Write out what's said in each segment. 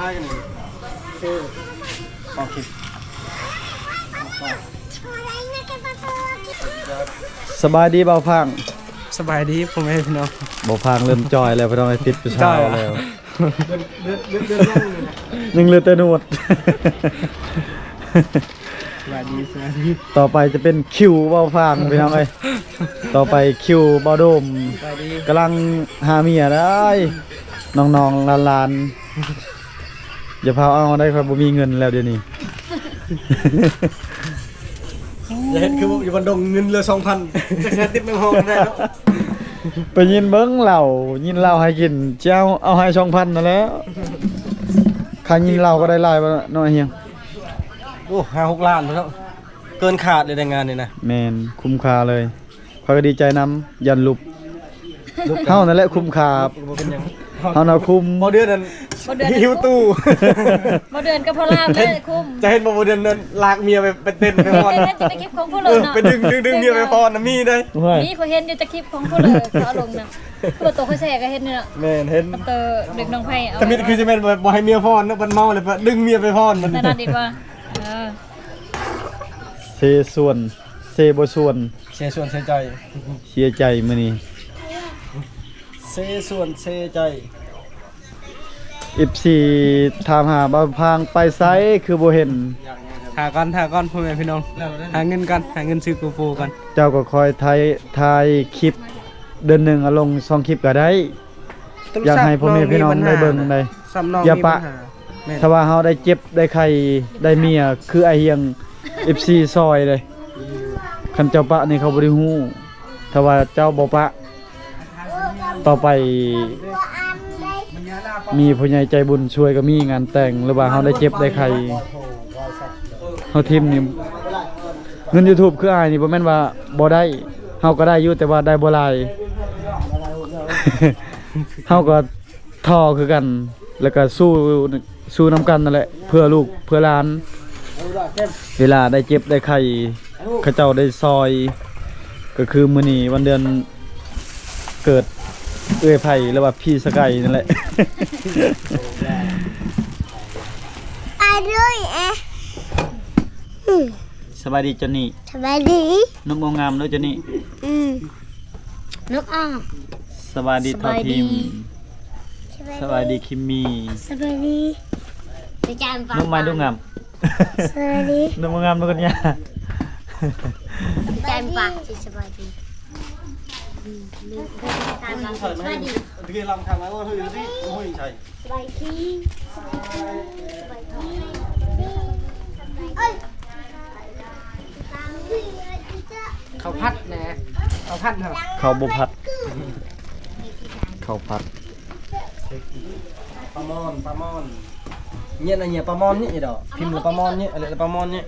ท้ายกันนี่โอเคสบายดีเบาพัง สบายดีผมให้พี่น้อง เบาพังเริ่มจอยแล้วพี่น้องไอ้ติดผู้ชายแล้วเดือนยังเหลือแต่หนวด สบายดีสบายดี ต่อไปจะเป็นคิวเบาพังพี่น้องเอ้ยต่อไปคิวเบาโดมกำลังหาเมียได้น้องๆลานๆอย่าพาเอาได้ครับบ่มีเงินแล้วเดี๋ยวนี้ อย่าเห็นคืออยู่บนดงเงินเรือ 2,000 จะแค่ติ๊บไม่พอได้แล้ว ไปยินเบิ้งเหล่ายินเหล้าให้กินเจ้าเอาให้2,000นั่นแหล้วค่ายินเหล้าก็ได้หลายบ่น้อยเฮียง โอ้5-6 ล้านแล้วเกินขาดเลยในงานนี่นะ แมนคุ้มค่าเลยพอยก็ดีใจนำยันลุบเฮานั่นแหละคุ้มค่า บ่เป็นหยัง เฮาน่ะคุ้ม บ่เดือนนั้นหิวตู้ มาเดินกับพลามเลยคุ้ม จะเห็นบ่เดือนนั้นลากเมียไปเต้นไปพอน เห็นจะไปคลิปของผู้เล เอย อ เนาะ ไปดึงเมียไปพอนน่ะมีได้ เฮ้ย นี่เขาเห็นอยู่จะคลิปของผู้เลยเขาเอาลงนะคือตัวเขาแชร์ก็เห็นเนี่ย แม่นเห็น มันเตอดึกน้องไผ่เอา แต่มีคือจะแม่นบ่ให้เมียพอนเนาะมันเมาเลยดึงเมียไปพอนมัน นั่นดีกว่าเออ เซส่วนเซบ่ส่วน เสียส่วนเสียใจ เสียใจมื้อนี้ เสียส่วนเสียใจ FC ถามหาบ่าวพางไปไสคือบ่เห็น หาก่อนพ่อแม่พี่น้องหาเงินกันหาเงินซื้อกูฟูกัน เจ้าก็คอยถ่ายคลิปเดือนหนึงเอาลง2คลิปก็ได้ อยากให้พ่อแม่พี่น้องได้เบิ่งได้ ซ้ำน้อง อย่าปะ แม่น ถ้าว่าเฮาได้เจ็บได้ไข้ได้เมียคือไอเฮียง FC ซอยเลยคันเจ้าปะนี่เขาบ่ได้ฮู้ถ้าว่าเจ้าบ่ปะต่อไปมีผู้ใหญ่ใจบุญช่วยก็มีงานแต่งหรือว่าเฮาได้เจ็บได้ไข้เฮาทีมนี่เงิน YouTube คืออ้ายนี่บ่แม่นว่าบ่ได้เฮาก็ได้อยู่แต่ว่าได้บ่หลาย เฮาก็ท้อคือกัน แล้วก็สู้นำกันนั่นแหละเพื่อลูกเพื่อหลาน เวลาได้เจ็บได้ไข้เขาเจ้าได้ซอย ก็คือมื้อนี้วันเดือนเกิดเอื้อยไผ่หรือว่าพี่สกายนั่นแหละ ไปด้วยสบายดีจอนนี่ สบายดี นุ่มงามด้วยจอนนี่ นกอ้อ สบายดีทอทีมสบายดีคิมมี่ สบายดีไปจานฟัง นุ่มไม้นุ่มงาม สบายดี นุ่มงามนุ่มกันยา จานฟังสบายดีจานฟังสบายดี ที่ลำทางแล้วก็คือที่โอ้ยใช่ สบายดีสบายดีเอ้ย เขาพัดนะเขาพัดเหรอ ข้าวบุพัดข้าวผัด ปลามอนเนี่ยนะเนี่ยปลามอนนี่ดอกพิมพ์ปลามอนนี่อะไรปลามอนนี่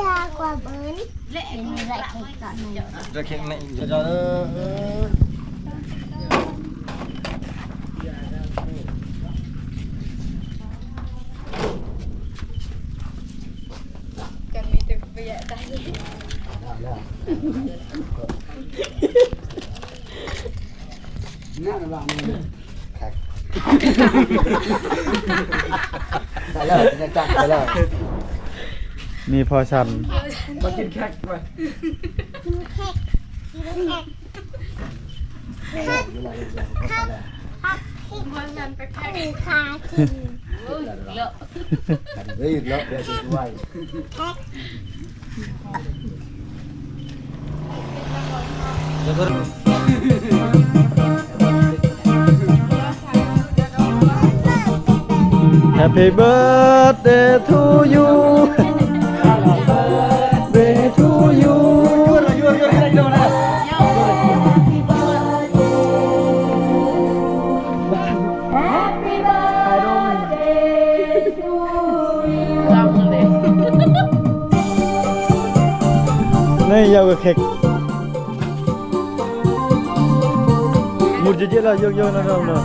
ยากกว่าเบิร์นและมีอะไรเค้กก่อนหน่อย จะเข่งในจะกันมีแต่ประหยัดได้เลย มีพอชัน มากินแขกไป มีคากิน ได้ยินแล้วเดี๋ยวจะช่วย Happy birthday to you birthday to you ยั่วได้โดนนะ Happy birthday to you เราเลย นี่ยาวกับเค้กมุดเยอะๆแล้วเยอะๆนะเราเนาะ